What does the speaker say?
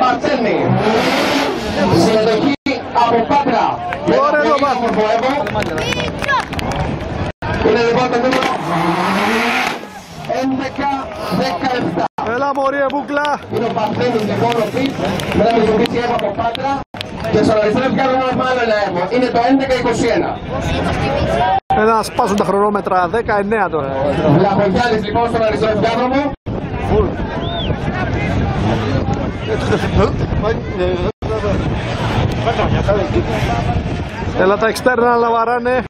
Μαρτσέλνη. Συμμετοχή από Πάτρα. Ωραία το Πάτρα. Είναι λοιπόν το νούμερο 11-17. Έλα μωρή μπούκλα. Είναι ο Παθένης λοιπόν ο Φιτ. Μετά με δημιουργήσει έμο από Πάτρα. Και στον αριστερό διάδρομο έχουμε άλλο ένα έμο. Είναι το 11-21. Να σπάσουν τα χρονόμετρα 19 τώρα. Βλαχογιάννης λοιπόν στον αριστερό διάδρομο. Έλα τα εξτέρνα να λαβαράνε.